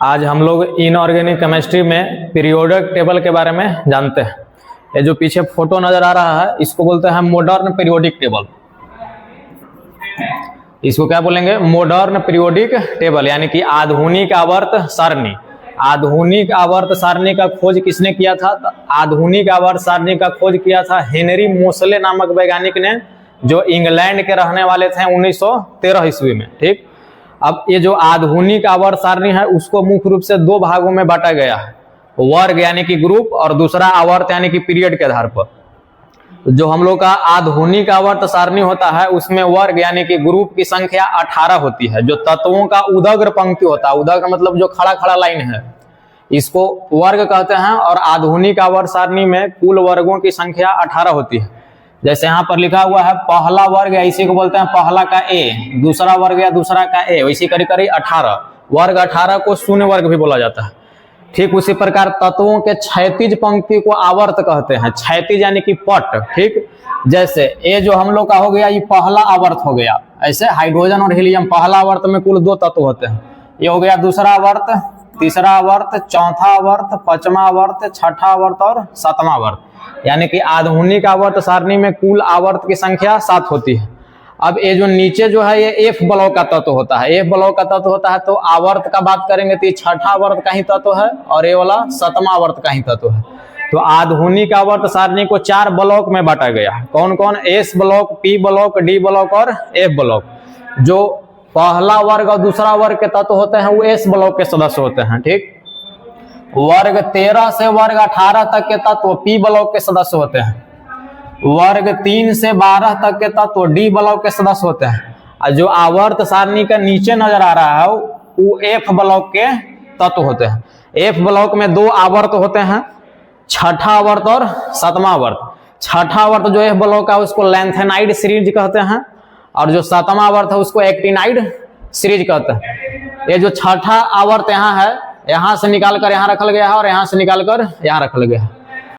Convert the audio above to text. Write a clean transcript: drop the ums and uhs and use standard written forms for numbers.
आज हम लोग इनऑर्गेनिक केमिस्ट्री में पीरियोडिक टेबल के बारे में जानते हैं। ये जो पीछे फोटो नजर आ रहा है इसको बोलते हैं मॉडर्न पीरियोडिक टेबल। इसको क्या बोलेंगे? मॉडर्न पीरियोडिक टेबल, यानी कि आधुनिक आवर्त सारणी। आधुनिक आवर्त सारणी का खोज किसने किया था? तो आधुनिक आवर्त सारणी का खोज किया था हेनरी मोसले नामक वैज्ञानिक ने, जो इंग्लैंड के रहने वाले थे 1913 ईस्वी में। ठीक, अब ये जो आधुनिक आवर्त सारणी है उसको मुख्य रूप से दो भागों में बांटा गया है, वर्ग यानी कि ग्रुप, और दूसरा आवर्त यानी कि पीरियड के आधार पर। जो हम लोग का आधुनिक आवर्त सारणी होता है उसमें वर्ग यानी कि ग्रुप की संख्या 18 होती है। जो तत्वों का उदग्र पंक्ति होता है, उदग्र मतलब जो खड़ा खड़ा लाइन है, इसको वर्ग कहते हैं। और आधुनिक आवर्त सारणी में कुल वर्गों की संख्या 18 होती है। जैसे यहाँ पर लिखा हुआ है पहला वर्ग, या इसी को बोलते हैं पहला का ए, दूसरा वर्ग या दूसरा का ए, वैसे करीब करीब 18 वर्ग। 18 को शून्य वर्ग भी बोला जाता है। ठीक उसी प्रकार तत्वों के क्षैतिज पंक्ति को आवर्त कहते हैं। क्षैतिज यानी कि पट। ठीक, जैसे ये जो हम लोग का हो गया ये पहला आवर्त हो गया। ऐसे हाइड्रोजन और हीलियम पहला आवर्त में कुल दो तत्व होते हैं। ये हो गया दूसरा आवर्त, तीसरा आवर्त, चौथा आवर्त, पांचवा आवर्त, छठा आवर्त और सातवां आवर्त। यानी कि आधुनिक आवर्त सारणी में कुल आवर्त की संख्या 7 होती है। अब ये जो नीचे जो है ये एफ ब्लॉक का तत्व होता है। एफ ब्लॉक का तत्व होता है तो आवर्त का बात करेंगे तो ये छठा आवर्त का ही तत्व है और ये वाला सातवां आवर्त का ही तत्व है। तो आधुनिक आवर्त सारणी को 4 ब्लॉक में बांटा गया है। कौन कौन? S block, P block, D block और एफ ब्लॉक। जो पहला वर्ग और दूसरा वर्ग के तत्व होते हैं वो एस ब्लॉक के सदस्य होते हैं। ठीक, वर्ग 13 से वर्ग 18 तक के तत्व पी ब्लॉक के सदस्य होते हैं। वर्ग 3 से 12 तक के तत्व डी ब्लॉक के सदस्य होते हैं। और जो आवर्त सारणी का नीचे नजर आ रहा है वो एफ ब्लॉक के तत्व होते हैं। एफ ब्लॉक में 2 आवर्त होते हैं, छठा आवर्त और सातवां आवर्त। छठा आवर्त जो एफ ब्लॉक का उसको लैंथेनाइड सीरीज कहते हैं, और जो सातवां आवर्त है उसको एक्टिनाइड सीरीज कहते हैं। ये जो छठा आवर्त यहाँ है, यहां से निकालकर यहां रखल गया है और यहां से निकालकर यहां रखल गया है।